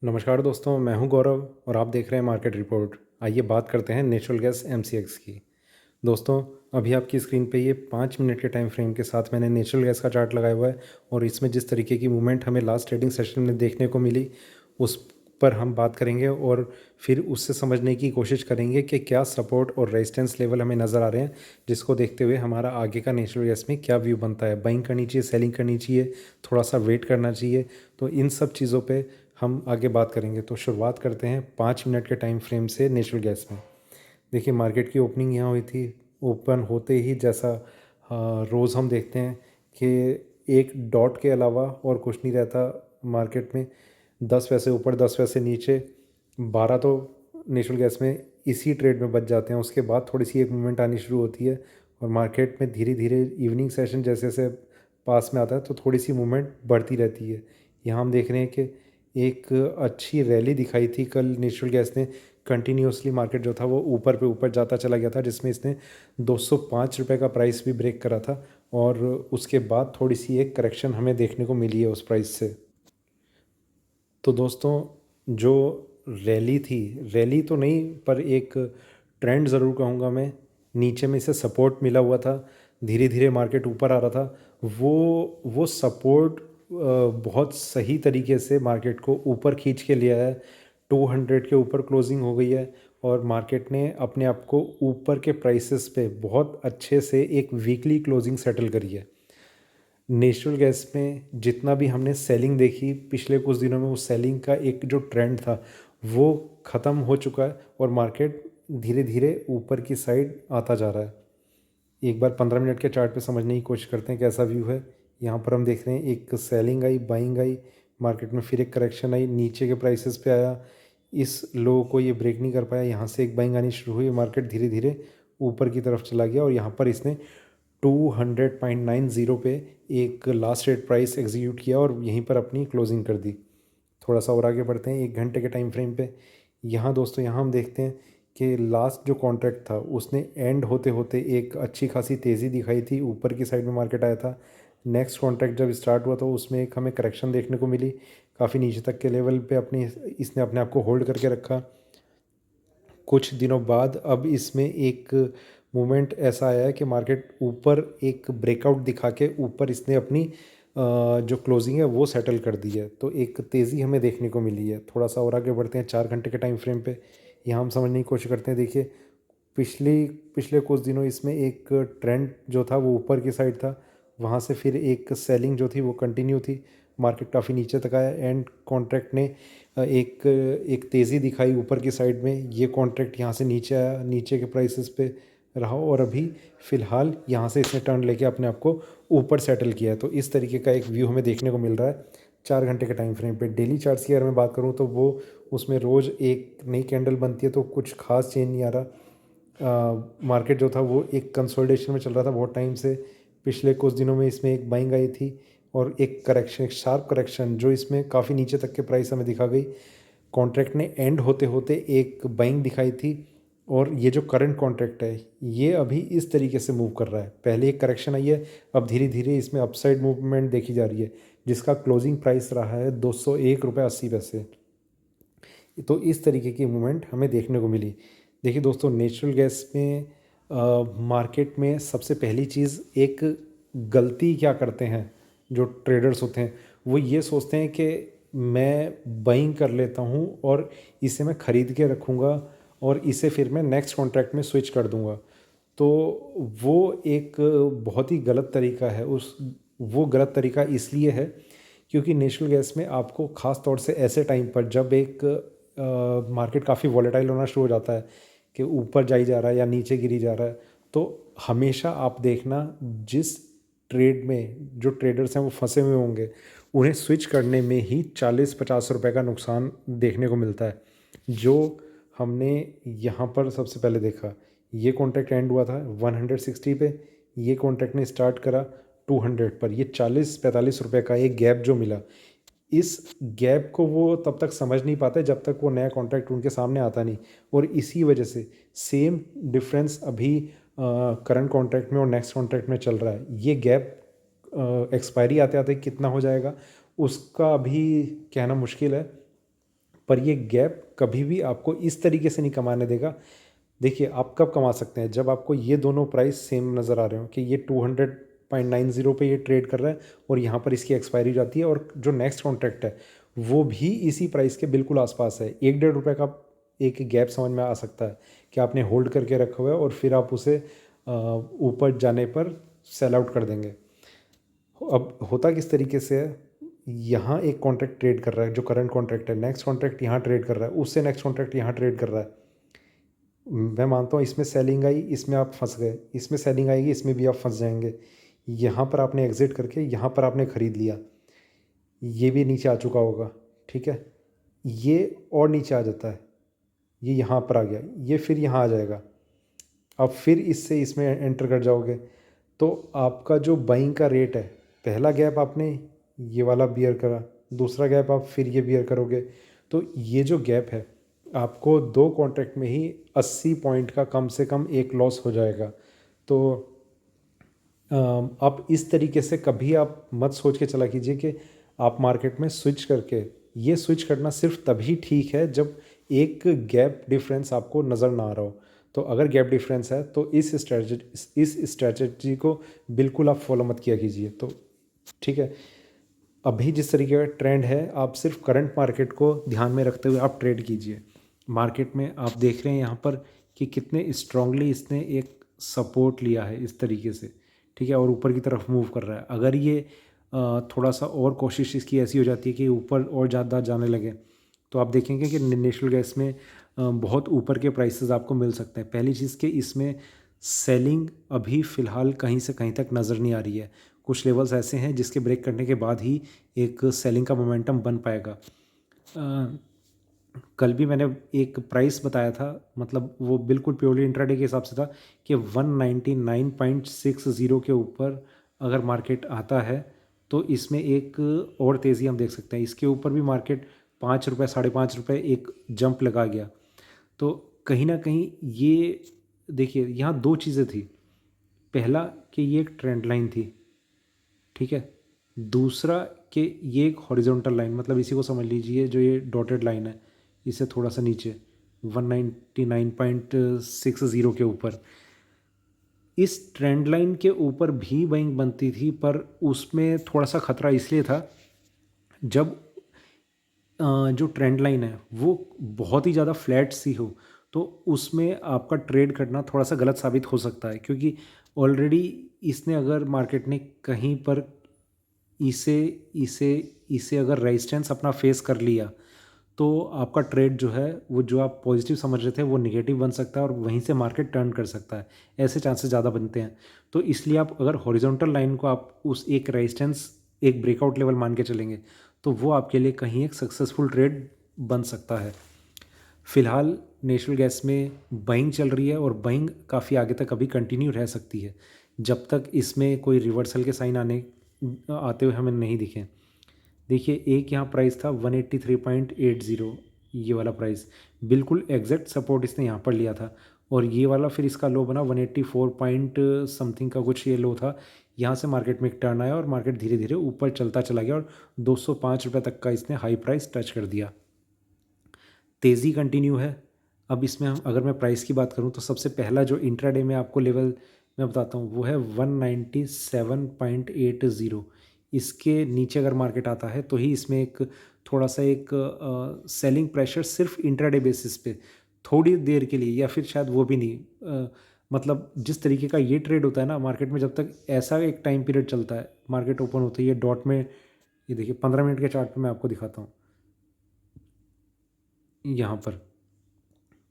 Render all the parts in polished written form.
नमस्कार दोस्तों, मैं हूं गौरव और आप देख रहे हैं मार्केट रिपोर्ट। आइए बात करते हैं नेचुरल गैस एमसीएक्स की। दोस्तों, अभी आपकी स्क्रीन पे ये 5 मिनट के टाइम फ्रेम के साथ मैंने नेचुरल गैस का चार्ट लगाया हुआ है और इसमें जिस तरीके की मूवमेंट हमें लास्ट ट्रेडिंग सेशन में देखने को मिली उस पर हम बात करेंगे और फिर उससे समझने की कोशिश करेंगे कि क्या सपोर्ट और रेजिस्टेंस लेवल हमें नज़र आ रहे हैं, जिसको देखते हुए हमारा आगे का नेचुरल गैस में क्या व्यू बनता है। बाइंग करनी चाहिए, सेलिंग करनी चाहिए, थोड़ा सा वेट करना चाहिए। तो इन सब चीज़ों पे हम आगे बात करेंगे। तो शुरुआत करते हैं 5 मिनट के टाइम फ्रेम से नेचुरल गैस में। देखिए, मार्केट की ओपनिंग यहाँ हुई थी। ओपन होते ही जैसा रोज़ हम देखते हैं कि एक डॉट के अलावा और कुछ नहीं रहता मार्केट में। 10 पैसे ऊपर, 10 पैसे नीचे, 12 तो नेचुरल गैस में इसी ट्रेड में बच जाते हैं। उसके बाद थोड़ी सी एक मूवमेंट आनी शुरू होती है और मार्केट में धीरे धीरे इवनिंग सेशन जैसे जैसे पास में आता है तो थोड़ी सी मूवमेंट बढ़ती रहती है। यहाँ हम देख रहे हैं कि एक अच्छी रैली दिखाई थी कल नेचुरल गैस ने। कंटिन्यूसली मार्केट जो था वो ऊपर पे ऊपर जाता चला गया था, जिसमें इसने 205 रुपये का प्राइस भी ब्रेक करा था और उसके बाद थोड़ी सी एक करेक्शन हमें देखने को मिली है उस प्राइस से। तो दोस्तों, जो रैली थी, रैली तो नहीं पर एक ट्रेंड ज़रूर कहूँगा मैं। नीचे में इसे सपोर्ट मिला हुआ था, धीरे धीरे मार्केट ऊपर आ रहा था। वो सपोर्ट बहुत सही तरीके से मार्केट को ऊपर खींच के लिया है। 200 के ऊपर क्लोजिंग हो गई है और मार्केट ने अपने आप को ऊपर के प्राइसेस पे बहुत अच्छे से एक वीकली क्लोजिंग सेटल करी है। नेचुरल गैस में जितना भी हमने सेलिंग देखी पिछले कुछ दिनों में, उस सेलिंग का एक जो ट्रेंड था वो ख़त्म हो चुका है और मार्केट धीरे धीरे ऊपर की साइड आता जा रहा है। एक बार 15 मिनट के चार्ट पे समझने की कोशिश करते हैं कैसा व्यू है। यहाँ पर हम देख रहे हैं एक selling I, buying I, market में फिर एक करेक्शन आई, नीचे के प्राइसेस पे आया, इस लो को ये ब्रेक नहीं कर पाया। यहाँ से एक बाइंग आनी शुरू हुई, मार्केट धीरे धीरे ऊपर की तरफ चला गया और यहाँ पर इसने 200.90 पे एक लास्ट रेट प्राइस एग्जीक्यूट किया और यहीं पर अपनी क्लोजिंग कर दी। थोड़ा सा और आगे बढ़ते हैं 1 घंटे के टाइम फ्रेम पे। यहाँ दोस्तों, यहाँ हम देखते हैं कि लास्ट जो कॉन्ट्रैक्ट था उसने एंड होते होते एक अच्छी खासी तेज़ी दिखाई थी, ऊपर की साइड में मार्केट आया था। नेक्स्ट कॉन्ट्रैक्ट जब स्टार्ट हुआ तो उसमें एक हमें करेक्शन देखने को मिली, काफ़ी नीचे तक के लेवल पे अपनी इसने अपने आप को होल्ड करके रखा। कुछ दिनों बाद अब इसमें एक मोमेंट ऐसा आया है कि मार्केट ऊपर एक ब्रेकआउट दिखा के ऊपर इसने अपनी जो क्लोजिंग है वो सेटल कर दी है। तो एक तेज़ी हमें देखने को मिली है। थोड़ा सा और आगे बढ़ते हैं 4 घंटे के टाइम फ्रेम पे। यहाँ हम समझने की कोशिश करते हैं। देखिए, पिछले कुछ दिनों इसमें एक ट्रेंड जो था वो ऊपर की साइड था, वहाँ से फिर एक सेलिंग जो थी वो कंटिन्यू थी। मार्केट काफ़ी नीचे तक आया, एंड कॉन्ट्रैक्ट ने एक तेज़ी दिखाई ऊपर की साइड में। ये कॉन्ट्रैक्ट यहाँ से नीचे आया, नीचे के प्राइसेस पे रहा और अभी फ़िलहाल यहाँ से इसने टर्न लेके अपने आप को ऊपर सेटल किया है। तो इस तरीके का एक व्यू हमें देखने को मिल रहा है 4 घंटे के टाइम फ्रेम पे। डेली चार्ट्स की अगर मैं बात करूँ तो वो उसमें रोज़ एक नई कैंडल बनती है, तो कुछ खास चेंज नहीं आ रहा। मार्केट जो था वो एक कंसोलिडेशन में चल रहा था बहुत टाइम से। पिछले कुछ दिनों में इसमें एक बाइंग आई थी और एक करेक्शन, एक शार्प करेक्शन जो इसमें काफ़ी नीचे तक के प्राइस हमें दिखा गई। कॉन्ट्रैक्ट ने एंड होते होते एक बाइंग दिखाई थी और ये जो करंट कॉन्ट्रैक्ट है ये अभी इस तरीके से मूव कर रहा है। पहले एक करेक्शन आई है, अब धीरे धीरे इसमें अपसाइड मूवमेंट देखी जा रही है, जिसका क्लोजिंग प्राइस रहा है 201 रुपये 80 पैसे। तो इस तरीके की मूवमेंट हमें देखने को मिली। देखिए दोस्तों, नेचुरल गैस में मार्केट में सबसे पहली चीज़, एक गलती क्या करते हैं जो ट्रेडर्स होते हैं, वो ये सोचते हैं कि मैं बाइंग कर लेता हूँ और इसे मैं ख़रीद के रखूँगा और इसे फिर मैं नेक्स्ट कॉन्ट्रैक्ट में स्विच कर दूँगा। तो वो एक बहुत ही गलत तरीका है। वो गलत तरीका इसलिए है क्योंकि नेचुरल गैस में आपको ख़ास तौर से ऐसे टाइम पर जब एक मार्केट काफ़ी वॉलेटाइल होना शुरू हो जाता है कि ऊपर जाई जा रहा है या नीचे गिरी जा रहा है, तो हमेशा आप देखना जिस ट्रेड में जो ट्रेडर्स हैं वो फंसे हुए होंगे, उन्हें स्विच करने में ही 40-50 रुपए का नुकसान देखने को मिलता है। जो हमने यहाँ पर सबसे पहले देखा, ये कॉन्ट्रैक्ट एंड हुआ था 160 पे, ये कॉन्ट्रैक्ट ने स्टार्ट करा 200 पर। ये 40-45 रुपए का एक गैप जो मिला, इस गैप को वो तब तक समझ नहीं पाते जब तक वो नया कॉन्ट्रैक्ट उनके सामने आता नहीं। और इसी वजह से सेम डिफरेंस अभी करंट कॉन्ट्रैक्ट में और नेक्स्ट कॉन्ट्रैक्ट में चल रहा है। ये गैप एक्सपायरी आते आते कितना हो जाएगा उसका अभी कहना मुश्किल है, पर ये गैप कभी भी आपको इस तरीके से नहीं कमाने देगा। देखिए आप कब कमा सकते हैं, जब आपको ये दोनों प्राइस सेम नज़र आ रहे हो कि ये 200.90 पे ये ट्रेड कर रहा है और यहाँ पर इसकी एक्सपायरी हो जाती है, और जो नेक्स्ट कॉन्ट्रैक्ट है वो भी इसी प्राइस के बिल्कुल आसपास है। 1-1.5 रुपये का एक गैप समझ में आ सकता है कि आपने होल्ड करके रखा हुआ है और फिर आप उसे ऊपर जाने पर सेल आउट कर देंगे। अब होता किस तरीके से है, यहाँ एक कॉन्ट्रैक्ट ट्रेड कर रहा है जो करंट कॉन्ट्रैक्ट है, नेक्स्ट कॉन्ट्रैक्ट यहाँ ट्रेड कर रहा है, उससे नेक्स्ट कॉन्ट्रैक्ट यहाँ ट्रेड कर रहा है। मैं मानता हूँ इसमें सेलिंग आई, इसमें आप फंस गए, इसमें सेलिंग आएगी, इसमें भी आप फंस जाएंगे। यहाँ पर आपने एग्जिट करके यहाँ पर आपने ख़रीद लिया, ये भी नीचे आ चुका होगा, ठीक है, ये और नीचे आ जाता है, ये यहाँ पर आ गया, ये फिर यहाँ आ जाएगा, अब फिर इससे इसमें एंटर कर जाओगे तो आपका जो बाइंग का रेट है, पहला गैप आपने ये वाला बियर करा, दूसरा गैप आप फिर ये बियर करोगे, तो ये जो गैप है आपको 2 कॉन्ट्रैक्ट में ही 80 पॉइंट का कम से कम एक लॉस हो जाएगा। तो आप इस तरीके से कभी आप मत सोच के चला कीजिए कि आप मार्केट में स्विच करके, ये स्विच करना सिर्फ तभी ठीक है जब एक गैप डिफरेंस आपको नज़र ना आ रहा हो। तो अगर गैप डिफरेंस है तो इस स्ट्रेटजी को बिल्कुल आप फॉलो मत किया कीजिए। तो ठीक है, अभी जिस तरीके का ट्रेंड है आप सिर्फ करंट मार्केट को ध्यान में रखते हुए आप ट्रेड कीजिए। मार्केट में आप देख रहे हैं यहाँ पर कि कितने स्ट्रांगली इसने एक सपोर्ट लिया है इस तरीके से, ठीक है, और ऊपर की तरफ मूव कर रहा है। अगर ये थोड़ा सा और कोशिश इसकी ऐसी हो जाती है कि ऊपर और ज़्यादा जाने लगे तो आप देखेंगे कि नेचुरल गैस में बहुत ऊपर के प्राइसेस आपको मिल सकते हैं। पहली चीज़ कि इसमें सेलिंग अभी फ़िलहाल कहीं से कहीं तक नज़र नहीं आ रही है। कुछ लेवल्स ऐसे हैं जिसके ब्रेक करने के बाद ही एक सेलिंग का मोमेंटम बन पाएगा। कल भी मैंने एक प्राइस बताया था, मतलब वो बिल्कुल प्योरली इंट्राडे के हिसाब से था कि 199.60 के ऊपर अगर मार्केट आता है तो इसमें एक और तेज़ी हम देख सकते हैं। इसके ऊपर भी मार्केट 5 रुपये, 5.5 रुपये एक जंप लगा गया। तो कहीं ना कहीं ये देखिए यहाँ 2 चीज़ें थी, पहला कि ये एक ट्रेंड लाइन थी, ठीक है, दूसरा कि ये एक हॉरिजॉन्टल लाइन, मतलब इसी को समझ लीजिए जो ये डॉटेड लाइन है इससे थोड़ा सा नीचे 199.60 के ऊपर, इस ट्रेंड लाइन के ऊपर भी बाइंग बनती थी, पर उसमें थोड़ा सा खतरा इसलिए था जब जो ट्रेंड लाइन है वो बहुत ही ज़्यादा फ्लैट सी हो तो उसमें आपका ट्रेड करना थोड़ा सा गलत साबित हो सकता है, क्योंकि ऑलरेडी इसने अगर मार्केट ने कहीं पर इसे इसे इसे अगर रेजिस्टेंस अपना फेस कर लिया तो आपका ट्रेड जो है वो जो आप पॉजिटिव समझ रहे थे वो नेगेटिव बन सकता है और वहीं से मार्केट टर्न कर सकता है, ऐसे चांसेस ज़्यादा बनते हैं। तो इसलिए आप अगर हॉरिजॉन्टल लाइन को आप उस एक रेजिस्टेंस, एक ब्रेकआउट लेवल मान के चलेंगे तो वो आपके लिए कहीं एक सक्सेसफुल ट्रेड बन सकता है। फ़िलहाल नेचुरल गैस में बाइंग चल रही है और बाइंग काफ़ी आगे तक अभी कंटिन्यू रह सकती है जब तक इसमें कोई रिवर्सल के साइन आते हुए हमें नहीं दिखे। देखिए एक यहाँ प्राइस था 183.80, ये वाला प्राइस बिल्कुल एग्जैक्ट सपोर्ट इसने यहाँ पर लिया था, और ये वाला फिर इसका लो बना 184 पॉइंट समथिंग का कुछ ये लो था। यहाँ से मार्केट में एक टर्न आया और मार्केट धीरे धीरे ऊपर चलता चला गया और 205 रुपये तक का इसने हाई प्राइस टच कर दिया। तेज़ी कंटिन्यू है। अब इसमें हम अगर मैं प्राइस की बात करूँ तो सबसे पहला जो इंट्राडे में आपको लेवल मैं बताता हूँ वो है 197.80। इसके नीचे अगर मार्केट आता है तो ही इसमें एक थोड़ा सा एक सेलिंग प्रेशर सिर्फ इंट्राडे बेसिस पे थोड़ी देर के लिए, या फिर शायद वो भी नहीं, मतलब जिस तरीके का ये ट्रेड होता है ना मार्केट में, जब तक ऐसा एक टाइम पीरियड चलता है मार्केट ओपन होती है डॉट में, ये देखिए 15 मिनट के चार्ट पे मैं आपको दिखाता हूँ। यहाँ पर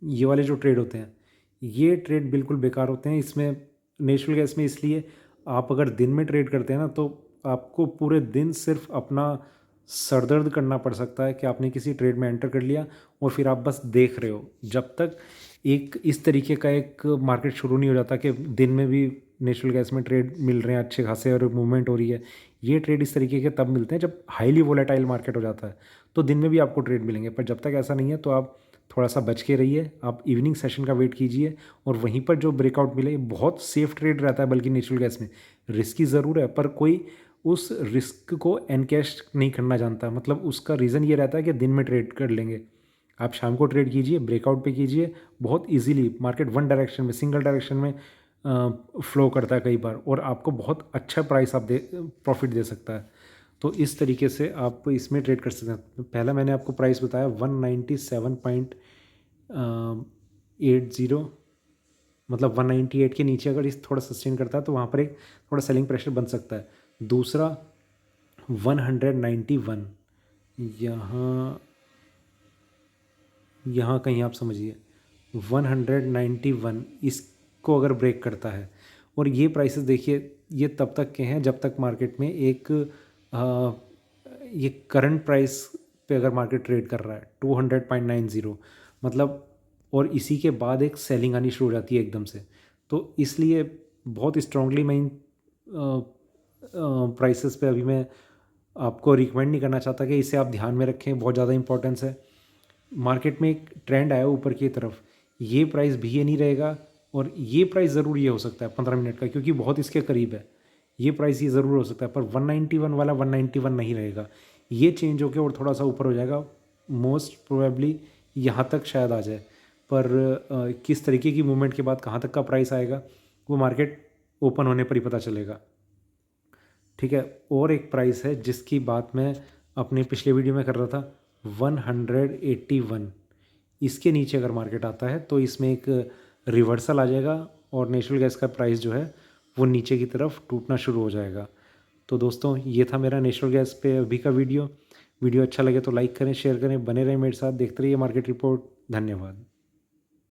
ये वाले जो ट्रेड होते हैं ये ट्रेड बिल्कुल बेकार होते हैं। इसमें नेचुरल गैस में इसलिए आप अगर दिन में ट्रेड करते हैं ना तो आपको पूरे दिन सिर्फ अपना सरदर्द करना पड़ सकता है कि आपने किसी ट्रेड में एंटर कर लिया और फिर आप बस देख रहे हो जब तक एक इस तरीके का एक मार्केट शुरू नहीं हो जाता कि दिन में भी नेचुरल गैस में ट्रेड मिल रहे हैं अच्छे खासे और मूवमेंट हो रही है। ये ट्रेड इस तरीके के तब मिलते हैं जब हाईली वोलेटाइल मार्केट हो जाता है, तो दिन में भी आपको ट्रेड मिलेंगे, पर जब तक ऐसा नहीं है तो आप थोड़ा सा बच के रहिए। आप इवनिंग सेशन का वेट कीजिए और वहीं पर जो ब्रेकआउट मिले, बहुत सेफ ट्रेड रहता है बल्कि नेचुरल गैस में, रिस्की ज़रूर है पर कोई उस रिस्क को एनकैश नहीं करना जानता, मतलब उसका रीज़न ये रहता है कि दिन में ट्रेड कर लेंगे। आप शाम को ट्रेड कीजिए, ब्रेकआउट पे कीजिए, बहुत इजीली मार्केट वन डायरेक्शन में, सिंगल डायरेक्शन में फ्लो करता है कई बार, और आपको बहुत अच्छा प्राइस आप दे प्रॉफिट दे सकता है। तो इस तरीके से आप इसमें ट्रेड कर सकते हैं। पहला मैंने आपको प्राइस बताया 197.80, मतलब 198 के नीचे अगर इस थोड़ा सस्टेन करता है तो वहाँ पर एक थोड़ा सेलिंग प्रेशर बन सकता है। दूसरा 191, यहाँ यहाँ कहीं आप समझिए 191 इसको अगर ब्रेक करता है, और ये प्राइसेस देखिए ये तब तक के हैं जब तक मार्केट में एक ये करंट प्राइस पे अगर मार्केट ट्रेड कर रहा है 200.90, मतलब, और इसी के बाद एक सेलिंग आनी शुरू हो जाती है एकदम से। तो इसलिए बहुत स्ट्रांगली मैं इन प्राइसेस पे अभी मैं आपको रिकमेंड नहीं करना चाहता कि इसे आप ध्यान में रखें, बहुत ज़्यादा इंपॉर्टेंस है। मार्केट में एक ट्रेंड आया ऊपर की तरफ, ये प्राइस भी ये नहीं रहेगा, और ये प्राइस ज़रूर ये हो सकता है 15 मिनट का, क्योंकि बहुत इसके करीब है, ये प्राइस ये ज़रूर हो सकता है, पर 191 वाला 191 नहीं रहेगा, ये चेंज होकर और थोड़ा सा ऊपर हो जाएगा, मोस्ट प्रोबेबली यहाँ तक शायद आ जाए। पर किस तरीके की मूवमेंट के बाद कहाँ तक का प्राइस आएगा वो मार्केट ओपन होने पर ही पता चलेगा। ठीक है, और एक प्राइस है जिसकी बात मैं अपने पिछले वीडियो में कर रहा था, 181। इसके नीचे अगर मार्केट आता है तो इसमें एक रिवर्सल आ जाएगा और नेचुरल गैस का प्राइस जो है वो नीचे की तरफ टूटना शुरू हो जाएगा। तो दोस्तों ये था मेरा नेचुरल गैस पे अभी का वीडियो। वीडियो अच्छा लगे तो लाइक करें, शेयर करें, बने रहें मेरे साथ, देखते रहिए मार्केट रिपोर्ट। धन्यवाद।